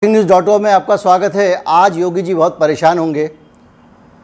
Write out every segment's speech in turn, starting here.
न्यूज़.o में आपका स्वागत है। आज योगी जी बहुत परेशान होंगे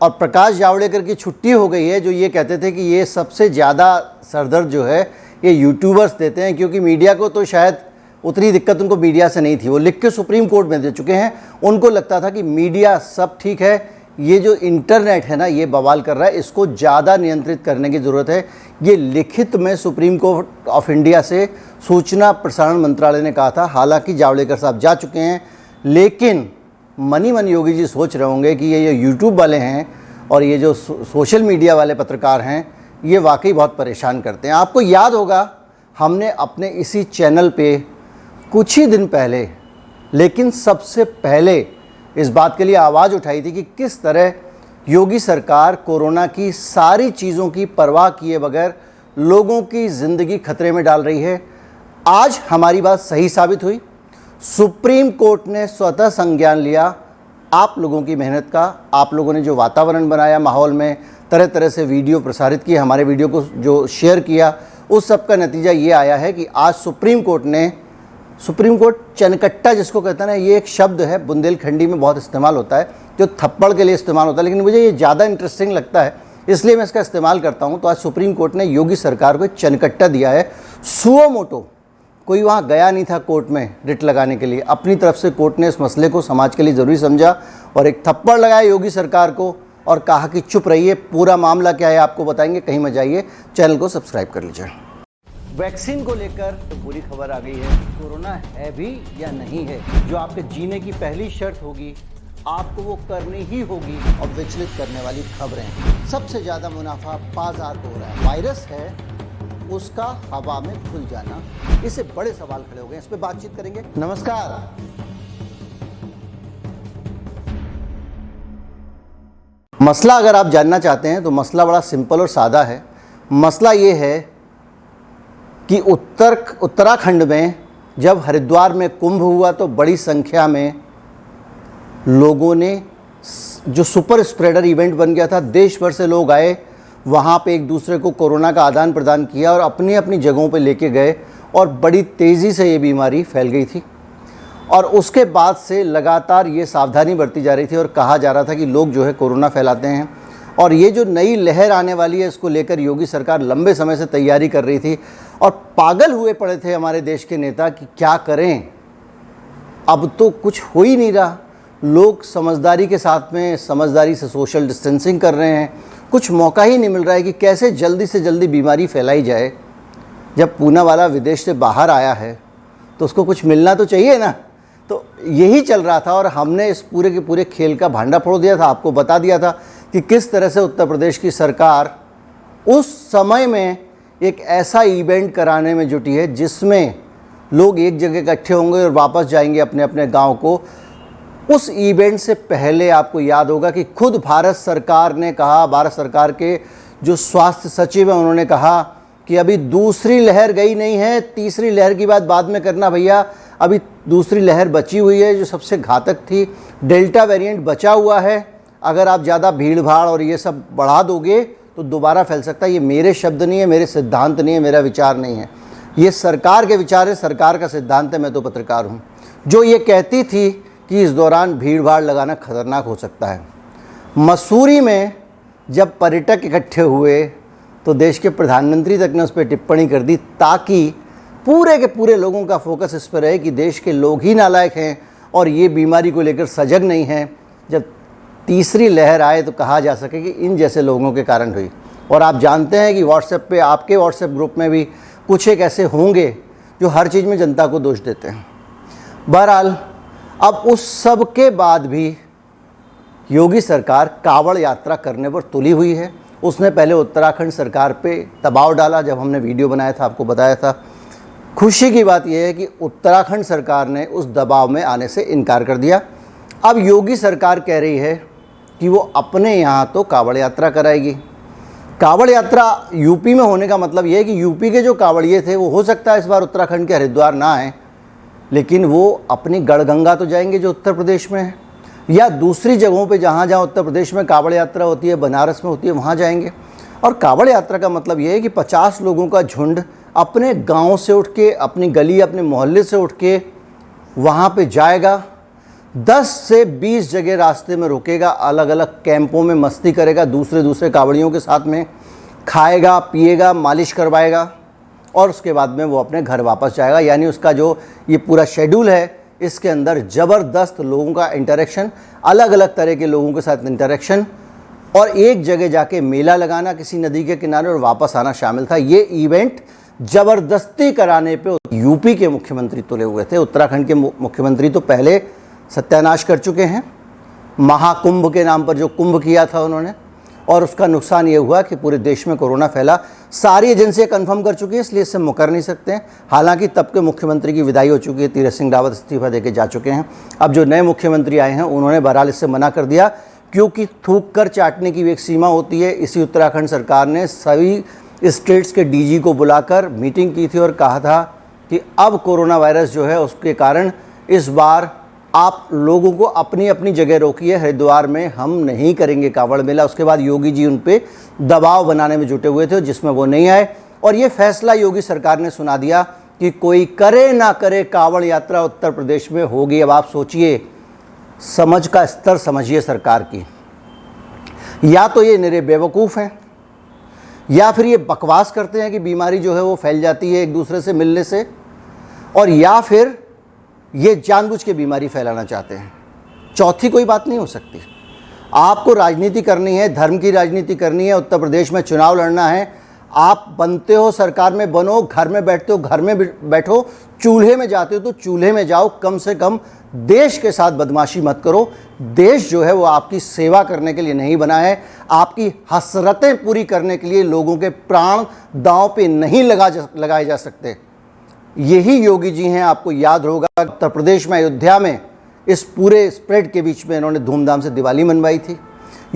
और प्रकाश जावड़ेकर की छुट्टी हो गई है, जो ये कहते थे कि ये सबसे ज़्यादा सरदर्द जो है ये यूट्यूबर्स देते हैं, क्योंकि मीडिया को तो शायद उतनी दिक्कत उनको मीडिया से नहीं थी। वो लिख के सुप्रीम कोर्ट में दे चुके हैं। उनको लगता था कि मीडिया सब ठीक है, ये जो इंटरनेट है ना ये बवाल कर रहा है, इसको ज़्यादा नियंत्रित करने की ज़रूरत है। ये लिखित में सुप्रीम कोर्ट ऑफ इंडिया से सूचना प्रसारण मंत्रालय ने कहा था। हालांकि जावड़ेकर साहब जा चुके हैं, लेकिन मनी मन योगी जी सोच रहे होंगे कि ये यूट्यूब वाले हैं और ये जो सोशल मीडिया वाले पत्रकार हैं ये वाकई बहुत परेशान करते हैं। आपको याद होगा हमने अपने इसी चैनल पे कुछ ही दिन पहले, लेकिन सबसे पहले इस बात के लिए आवाज़ उठाई थी कि किस तरह योगी सरकार कोरोना की सारी चीज़ों की परवाह किए बगैर लोगों की ज़िंदगी खतरे में डाल रही है। आज हमारी बात सही साबित हुई। सुप्रीम कोर्ट ने स्वतः संज्ञान लिया आप लोगों की मेहनत का। आप लोगों ने जो वातावरण बनाया, माहौल में तरह तरह से वीडियो प्रसारित किए, हमारे वीडियो को जो शेयर किया, उस सब का नतीजा ये आया है कि आज सुप्रीम कोर्ट चनकट्टा जिसको कहते हैं ना, ये एक शब्द है, बुंदेलखंडी में बहुत इस्तेमाल होता है, जो थप्पड़ के लिए इस्तेमाल होता है, लेकिन मुझे ये ज़्यादा इंटरेस्टिंग लगता है इसलिए मैं इसका इस्तेमाल करता हूँ। तो आज सुप्रीम कोर्ट ने योगी सरकार को चनकट्टा दिया है। सुओ मोटो कोई वहाँ गया नहीं था कोर्ट में रिट लगाने के लिए। अपनी तरफ से कोर्ट ने इस मसले को समाज के लिए ज़रूरी समझा और एक थप्पड़ लगाया योगी सरकार को और कहा कि चुप रहिए। पूरा मामला क्या है आपको बताएंगे, कहीं मत जाइए, चैनल को सब्सक्राइब कर लीजिए। वैक्सीन को लेकर तो पूरी खबर आ गई है। कोरोना है भी या नहीं है, जो आपके जीने की पहली शर्त होगी आपको वो करनी ही होगी। और विचलित करने वाली खबरें, सबसे ज़्यादा मुनाफा बाजार को हो रहा है। वायरस है उसका हवा में घुल जाना, इससे बड़े सवाल खड़े हो गए। इस पे बातचीत करेंगे। नमस्कार। मसला अगर आप जानना चाहते हैं तो मसला बड़ा सिंपल और सादा है। मसला ये है कि उत्तराखंड में जब हरिद्वार में कुंभ हुआ तो बड़ी संख्या में लोगों ने, जो सुपर स्प्रेडर इवेंट बन गया था, देश भर से लोग आए, वहाँ पे एक दूसरे को कोरोना का आदान प्रदान किया और अपनी अपनी जगहों पे लेके गए और बड़ी तेज़ी से ये बीमारी फैल गई थी। और उसके बाद से लगातार ये सावधानी बरती जा रही थी और कहा जा रहा था कि लोग जो है कोरोना फैलाते हैं। और ये जो नई लहर आने वाली है इसको लेकर योगी सरकार लंबे समय से तैयारी कर रही थी और पागल हुए पड़े थे हमारे देश के नेता कि क्या करें। अब तो कुछ हो ही नहीं रहा। लोग समझदारी के साथ में, समझदारी से सोशल डिस्टेंसिंग कर रहे हैं। कुछ मौका ही नहीं मिल रहा है कि कैसे जल्दी से जल्दी बीमारी फैलाई जाए। जब पूना वाला विदेश से बाहर आया है तो उसको कुछ मिलना तो चाहिए ना। तो यही चल रहा था और हमने इस पूरे के पूरे खेल का भांडा फोड़ दिया था। आपको बता दिया था कि किस तरह से उत्तर प्रदेश की सरकार उस समय में एक ऐसा इवेंट कराने में जुटी है जिसमें लोग एक जगह इकट्ठे होंगे और वापस जाएंगे अपने अपने गांव को। उस इवेंट से पहले आपको याद होगा कि खुद भारत सरकार ने कहा, भारत सरकार के जो स्वास्थ्य सचिव हैं उन्होंने कहा कि अभी दूसरी लहर गई नहीं है, तीसरी लहर की बात बाद में करना भैया, अभी दूसरी लहर बची हुई है जो सबसे घातक थी। डेल्टा वेरिएंट बचा हुआ है, अगर आप ज़्यादा भीड़ भाड़ और ये सब बढ़ा दोगे तो दोबारा फैल सकता है। ये मेरे शब्द नहीं है, मेरे सिद्धांत नहीं है, मेरा विचार नहीं है, ये सरकार के विचार है, सरकार का सिद्धांत है। मैं तो पत्रकार हूँ। जो ये कहती थी कि इस दौरान भीड़ भाड़ लगाना खतरनाक हो सकता है। मसूरी में जब पर्यटक इकट्ठे हुए तो देश के प्रधानमंत्री तक ने उस पर टिप्पणी कर दी ताकि पूरे के पूरे लोगों का फोकस इस पर रहे कि देश के लोग ही नालायक हैं और ये बीमारी को लेकर सजग नहीं हैं। जब तीसरी लहर आए तो कहा जा सके कि इन जैसे लोगों के कारण हुई। और आप जानते हैं कि व्हाट्सएप पे, आपके व्हाट्सएप ग्रुप में भी कुछ एक ऐसे होंगे जो हर चीज़ में जनता को दोष देते हैं। बहरहाल अब उस सब के बाद भी योगी सरकार कांवड़ यात्रा करने पर तुली हुई है। उसने पहले उत्तराखंड सरकार पे दबाव डाला, जब हमने वीडियो बनाया था आपको बताया था। खुशी की बात यह है कि उत्तराखंड सरकार ने उस दबाव में आने से इनकार कर दिया। अब योगी सरकार कह रही है कि वो अपने यहाँ तो कांवड़ यात्रा कराएगी। कांवड़ यात्रा यूपी में होने का मतलब ये है कि यूपी के जो कांवड़िए थे वो हो सकता है इस बार उत्तराखंड के हरिद्वार ना आए, लेकिन वो अपनी गढ़गंगा तो जाएंगे जो उत्तर प्रदेश में है, या दूसरी जगहों पे जहाँ जहाँ उत्तर प्रदेश में कांवड़ यात्रा होती है, बनारस में होती है, वहाँ जाएंगे। और कांवड़ यात्रा का मतलब ये है कि 50 लोगों का झुंड अपने गांव से उठ के, अपनी गली, अपने मोहल्ले से उठ के वहाँ पे जाएगा 10 से 20 जगह रास्ते में रुकेगा, अलग अलग कैंपों में मस्ती करेगा, दूसरे कांवड़ियों के साथ में खाएगा पिएगा, मालिश करवाएगा और उसके बाद में वो अपने घर वापस जाएगा। यानी उसका जो ये पूरा शेड्यूल है, इसके अंदर ज़बरदस्त लोगों का इंटरेक्शन, अलग अलग तरह के लोगों के साथ इंटरेक्शन और एक जगह जाके मेला लगाना किसी नदी के किनारे और वापस आना शामिल था। ये इवेंट ज़बरदस्ती कराने पे यूपी के मुख्यमंत्री तुले हुए थे। उत्तराखंड के मुख्यमंत्री तो पहले सत्यानाश कर चुके हैं, महाकुंभ के नाम पर जो कुंभ किया था उन्होंने, और उसका नुकसान ये हुआ कि पूरे देश में कोरोना फैला। सारी एजेंसियां कंफर्म कर चुकी है, इसलिए इससे मुकर नहीं सकते हैं। हालांकि तब के मुख्यमंत्री की विदाई हो चुकी है, तीरथ सिंह रावत इस्तीफा देके जा चुके हैं। अब जो नए मुख्यमंत्री आए हैं उन्होंने बहरहाल इससे मना कर दिया, क्योंकि थूक कर चाटने की भी एक सीमा होती है। इसी उत्तराखंड सरकार ने सभी स्टेट्स के डीजी को बुलाकर मीटिंग की थी और कहा था कि अब कोरोना वायरस जो है उसके कारण इस बार आप लोगों को अपनी अपनी जगह रोकिए, हरिद्वार में हम नहीं करेंगे कांवड़ मेला। उसके बाद योगी जी उन पे दबाव बनाने में जुटे हुए थे, जिसमें वो नहीं आए और ये फैसला योगी सरकार ने सुना दिया कि कोई करे ना करे कांवड़ यात्रा उत्तर प्रदेश में होगी। अब आप सोचिए, समझ का स्तर समझिए सरकार की। या तो ये निरे बेवकूफ़ हैं या फिर ये बकवास करते हैं कि बीमारी जो है वो फैल जाती है एक दूसरे से मिलने से, और या फिर ये जानबूझ के बीमारी फैलाना चाहते हैं। चौथी कोई बात नहीं हो सकती। आपको राजनीति करनी है, धर्म की राजनीति करनी है, उत्तर प्रदेश में चुनाव लड़ना है। आप बनते हो सरकार में बनो, घर में बैठते हो घर में बैठो, चूल्हे में जाते हो तो चूल्हे में जाओ। कम से कम देश के साथ बदमाशी मत करो। देश जो है वो आपकी सेवा करने के लिए नहीं बना है, आपकी हसरतें पूरी करने के लिए। लोगों के प्राण दांव पे नहीं लगाए जा सकते। यही योगी जी हैं। आपको याद होगा उत्तर प्रदेश में अयोध्या में इस पूरे स्प्रेड के बीच में इन्होंने धूमधाम से दिवाली मनवाई थी।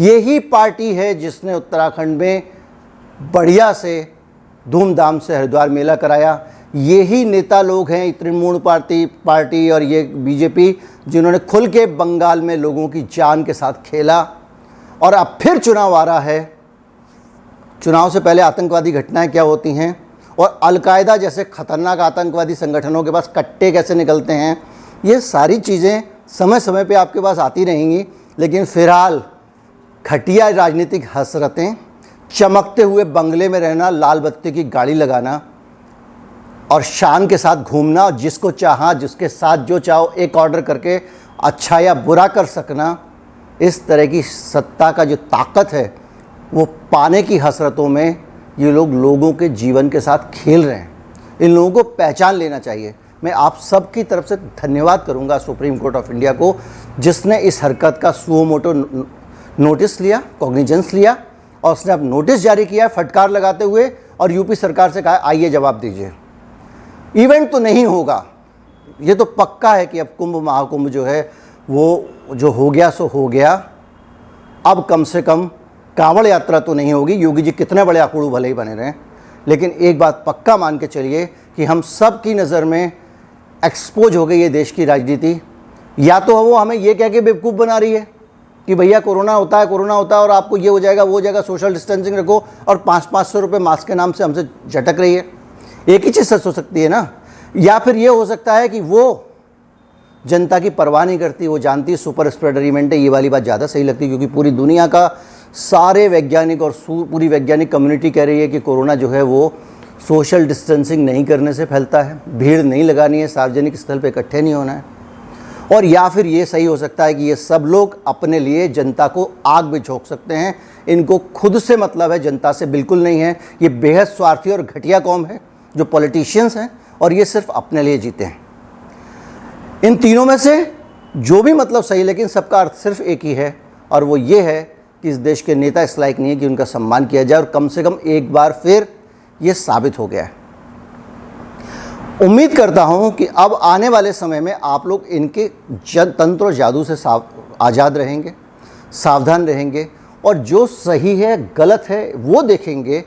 यही पार्टी है जिसने उत्तराखंड में बढ़िया से धूमधाम से हरिद्वार मेला कराया। यही नेता लोग हैं, तृणमूल पार्टी और ये बीजेपी, जिन्होंने खुल के बंगाल में लोगों की जान के साथ खेला। और अब फिर चुनाव आ रहा है। चुनाव से पहले आतंकवादी घटनाएं क्या होती हैं और अलकायदा जैसे खतरनाक आतंकवादी संगठनों के पास कट्टे कैसे निकलते हैं, ये सारी चीज़ें समय समय पे आपके पास आती रहेंगी। लेकिन फ़िलहाल घटिया राजनीतिक हसरतें, चमकते हुए बंगले में रहना, लाल बत्ती की गाड़ी लगाना और शान के साथ घूमना, और जिसको चाहा जिसके साथ जो चाहो एक ऑर्डर करके अच्छा या बुरा कर सकना, इस तरह की सत्ता का जो ताकत है वो पाने की हसरतों में ये लोग लोगों के जीवन के साथ खेल रहे हैं। इन लोगों को पहचान लेना चाहिए। मैं आप सब की तरफ से धन्यवाद करूंगा सुप्रीम कोर्ट ऑफ इंडिया को, जिसने इस हरकत का सुओ मोटो नोटिस लिया, कॉग्निजेंस लिया और उसने अब नोटिस जारी किया फटकार लगाते हुए, और यूपी सरकार से कहा आइए जवाब दीजिए। इवेंट तो नहीं होगा, ये तो पक्का है कि अब कुंभ महाकुंभ जो है वो जो हो गया सो हो गया। अब कम से कम कांवड़ यात्रा तो नहीं होगी। योगी जी कितने बड़े आकुड़ू भले ही बने रहें, लेकिन एक बात पक्का मान के चलिए कि हम सब की नज़र में एक्सपोज हो गई है देश की राजनीति। या तो वो हमें ये कह के बेवकूफ़ बना रही है कि भैया कोरोना होता है और आपको ये हो जाएगा वो हो जाएगा, सोशल डिस्टेंसिंग रखो, और 500-500 रुपये मास्क के नाम से हमसे झटक रही है। एक ही चीज़ सच हो सकती है ना। या फिर ये हो सकता है कि वो जनता की परवाह नहीं करती, वो जानती है सुपर स्प्रेडर इवेंट है। ये वाली बात ज़्यादा सही लगती है, क्योंकि पूरी दुनिया का सारे वैज्ञानिक और पूरी वैज्ञानिक कम्युनिटी कह रही है कि कोरोना जो है वो सोशल डिस्टेंसिंग नहीं करने से फैलता है, भीड़ नहीं लगानी है, सार्वजनिक स्थल पे इकट्ठे नहीं होना है। और या फिर ये सही हो सकता है कि ये सब लोग अपने लिए जनता को आग में झोंक सकते हैं। इनको खुद से मतलब है, जनता से बिल्कुल नहीं है। ये बेहद स्वार्थी और घटिया कौम है जो पॉलिटिशियंस हैं, और ये सिर्फ अपने लिए जीते हैं। इन तीनों में से जो भी मतलब सही, लेकिन सबका अर्थ सिर्फ एक ही है, और वो ये है कि इस देश के नेता इस लायक नहीं है कि उनका सम्मान किया जाए। और कम से कम एक बार फिर ये साबित हो गया है। उम्मीद करता हूं कि अब आने वाले समय में आप लोग इनके तंत्र और जादू से आज़ाद रहेंगे, सावधान रहेंगे, और जो सही है गलत है वो देखेंगे।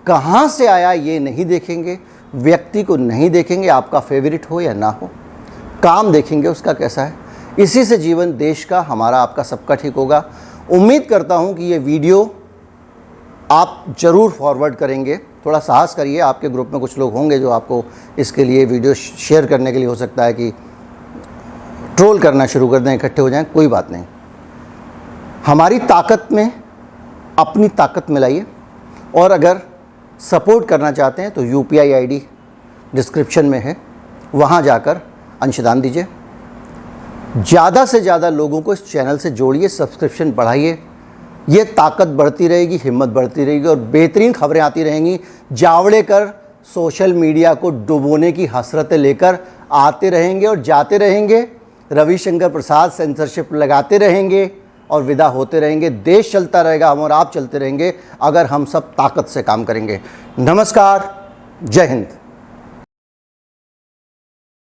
कहाँ से आया ये नहीं देखेंगे, व्यक्ति को नहीं देखेंगे, आपका फेवरेट हो या ना हो, काम देखेंगे उसका कैसा है। इसी से जीवन देश का, हमारा, आपका, सबका ठीक होगा। उम्मीद करता हूं कि ये वीडियो आप ज़रूर फॉरवर्ड करेंगे। थोड़ा साहस करिए, आपके ग्रुप में कुछ लोग होंगे जो आपको इसके लिए वीडियो शेयर करने के लिए हो सकता है कि ट्रोल करना शुरू कर दें, इकट्ठे हो जाएं, कोई बात नहीं। हमारी ताकत में अपनी ताकत मिलाइए, और अगर सपोर्ट करना चाहते हैं तो UPI ID डिस्क्रिप्शन में है, वहाँ जाकर अंशदान दीजिए। ज़्यादा से ज़्यादा लोगों को इस चैनल से जोड़िए, सब्सक्रिप्शन बढ़ाइए। ये ताकत बढ़ती रहेगी, हिम्मत बढ़ती रहेगी और बेहतरीन खबरें आती रहेंगी। जावड़ेकर सोशल मीडिया को डुबोने की हसरतें लेकर आते रहेंगे और जाते रहेंगे। रविशंकर प्रसाद सेंसरशिप लगाते रहेंगे और विदा होते रहेंगे। देश चलता रहेगा, हम और आप चलते रहेंगे अगर हम सब ताकत से काम करेंगे। नमस्कार, जय हिंद।